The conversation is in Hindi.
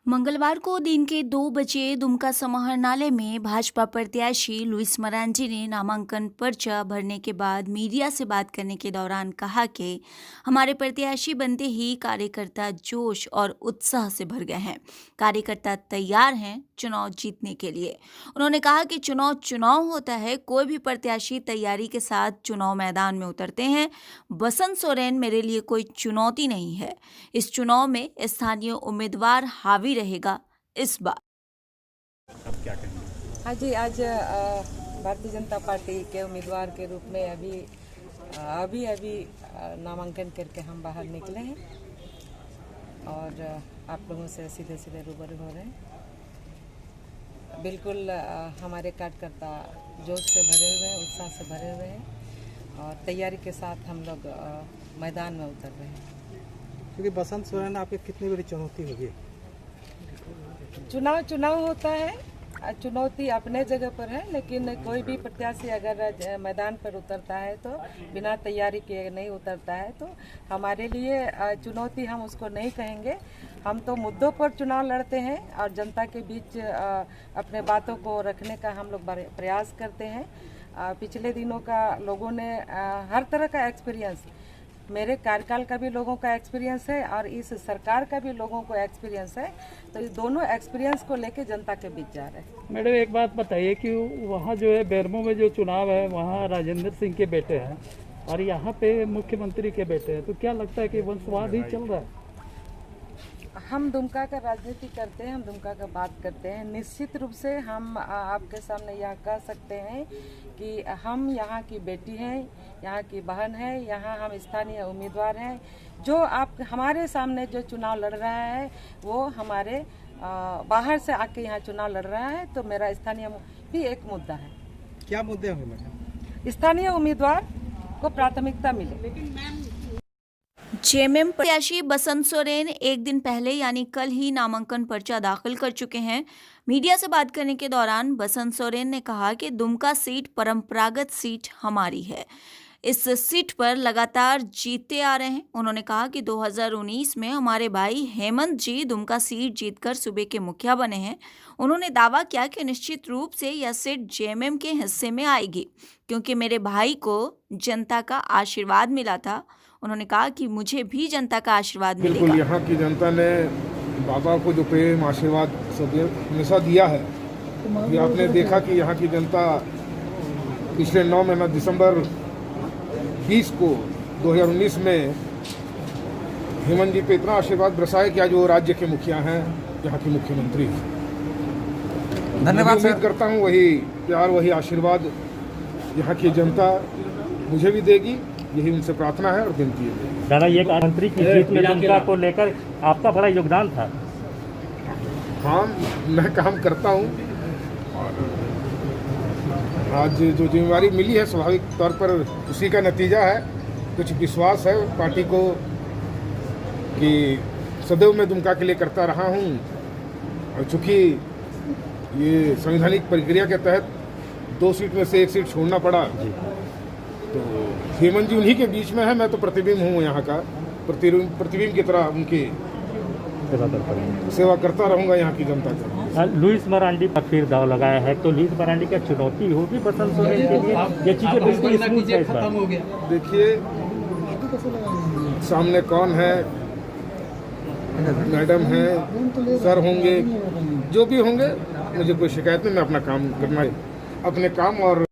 मंगलवार को दिन के 2 बजे दुमका समाहरणालय में भाजपा प्रत्याशी लुइस मरांडी ने नामांकन पर्चा भरने के बाद मीडिया से बात करने के दौरान कहा कि हमारे प्रत्याशी बनते ही कार्यकर्ता जोश और उत्साह से भर गए हैं। कार्यकर्ता तैयार हैं चुनाव जीतने के लिए। उन्होंने कहा कि चुनाव होता है, कोई भी प्रत्याशी तैयारी के साथ चुनाव मैदान में उतरते हैं। बसंत सोरेन मेरे लिए कोई चुनौती नहीं है। इस चुनाव में स्थानीय उम्मीदवार हावी रहेगा इस बार। अब क्या कहेंगे? हाँ जी, आज भारतीय जनता पार्टी के उम्मीदवार के रूप में अभी नामांकन करके हम बाहर निकले हैं और आप लोगों से सीधे सीधे रूबरू हो रहे हैं। बिल्कुल हमारे कार्यकर्ता जोश से भरे हुए हैं, उत्साह से भरे हुए हैं और तैयारी के साथ हम लोग मैदान में उतर रहे हैं। क्योंकि बसंत सोरेन आपकी कितनी बड़ी चुनौती होगी? चुनाव होता है, चुनौती अपने जगह पर है, लेकिन कोई भी प्रत्याशी अगर मैदान पर उतरता है तो बिना तैयारी किए नहीं उतरता है, तो हमारे लिए चुनौती हम उसको नहीं कहेंगे। हम तो मुद्दों पर चुनाव लड़ते हैं और जनता के बीच अपने बातों को रखने का हम लोग प्रयास करते हैं। पिछले दिनों का लोगों ने हर तरह का एक्सपीरियंस, मेरे कार्यकाल का भी लोगों का एक्सपीरियंस है और इस सरकार का भी लोगों को एक्सपीरियंस है, तो इस दोनों एक्सपीरियंस को लेके जनता के बीच जा रहे हैं। मैडम, एक बात बताइए कि वहाँ जो है बेरमो में जो चुनाव है वहाँ राजेंद्र सिंह के बेटे हैं और यहाँ पे मुख्यमंत्री के बेटे हैं, तो क्या लगता है कि वंशवाद ही चल रहा है? हम दुमका का राजनीति करते हैं, हम दुमका का बात करते हैं। निश्चित रूप से हम आपके सामने यह कह सकते हैं कि हम यहाँ की बेटी हैं, यहाँ की बहन है, यहाँ हम स्थानीय उम्मीदवार हैं। जो आप हमारे सामने जो चुनाव लड़ रहा है वो हमारे बाहर से आके यहाँ चुनाव लड़ रहा है, तो मेरा स्थानीय भी एक मुद्दा है। क्या मुद्दे होंगे मैडम? स्थानीय उम्मीदवार को प्राथमिकता मिले। जेएमएम प्रत्याशी बसंत सोरेन एक दिन पहले यानी कल ही नामांकन पर्चा दाखिल कर चुके हैं। मीडिया से बात करने के दौरान बसंत सोरेन ने कहा कि दुमका सीट परंपरागत सीट हमारी है, इस सीट पर लगातार जीतते आ रहे हैं। उन्होंने कहा कि 2019 में हमारे भाई हेमंत जी दुमका सीट जीतकर सूबे के मुखिया बने हैं। उन्होंने दावा किया कि निश्चित रूप से यह सीट जेएमएम के हिस्से में आएगी, क्योंकि मेरे भाई को जनता का आशीर्वाद मिला था। उन्होंने कहा कि मुझे भी जनता का आशीर्वाद मिलेगा। बिल्कुल, यहाँ की जनता ने बाबा को जो प्रेम आशीर्वाद सब हमेशा दिया है, ये आपने देखा कि यहाँ की जनता पिछले 9 महीना दिसंबर 20 को 2019 में हेमंत जी पे इतना आशीर्वाद बरसाया कि आज वो राज्य के मुखिया हैं, यहाँ के मुख्यमंत्री। धन्यवाद। उम्मीद करता हूँ वही प्यार, वही आशीर्वाद यहाँ की जनता मुझे भी देगी, यही उनसे प्रार्थना है और विनती है। दादा, ये मंत्री की जीत में दुमका को लेकर आपका बड़ा योगदान था। हाँ, मैं काम करता हूँ और आज जो जिम्मेवारी मिली है स्वाभाविक तौर पर उसी का नतीजा है। कुछ विश्वास है पार्टी को कि सदैव मैं दुमका के लिए करता रहा हूँ और चूँकि ये संवैधानिक प्रक्रिया के तहत 2 सीट में से 1 सीट छोड़ना पड़ा, तो हेमंत जी उन्हीं के बीच में है। मैं तो प्रतिबिंब हूँ यहाँ का, प्रतिबिंब की तरह उनकी सेवा करता रहूँगा यहाँ की जनता का। लुइस मरांडी पर फिर दाव लगाया है, तो लुइस मरांडी का चुनौती होगी बसंत सोरेन के लिए? ये चीजें बिल्कुल स्मूथ है इस बार। देखिए, सामने कौन है, मैडम है, सर होंगे, जो भी होंगे, मुझे कोई शिकायत नहीं। मैं अपना काम करना है, अपने काम और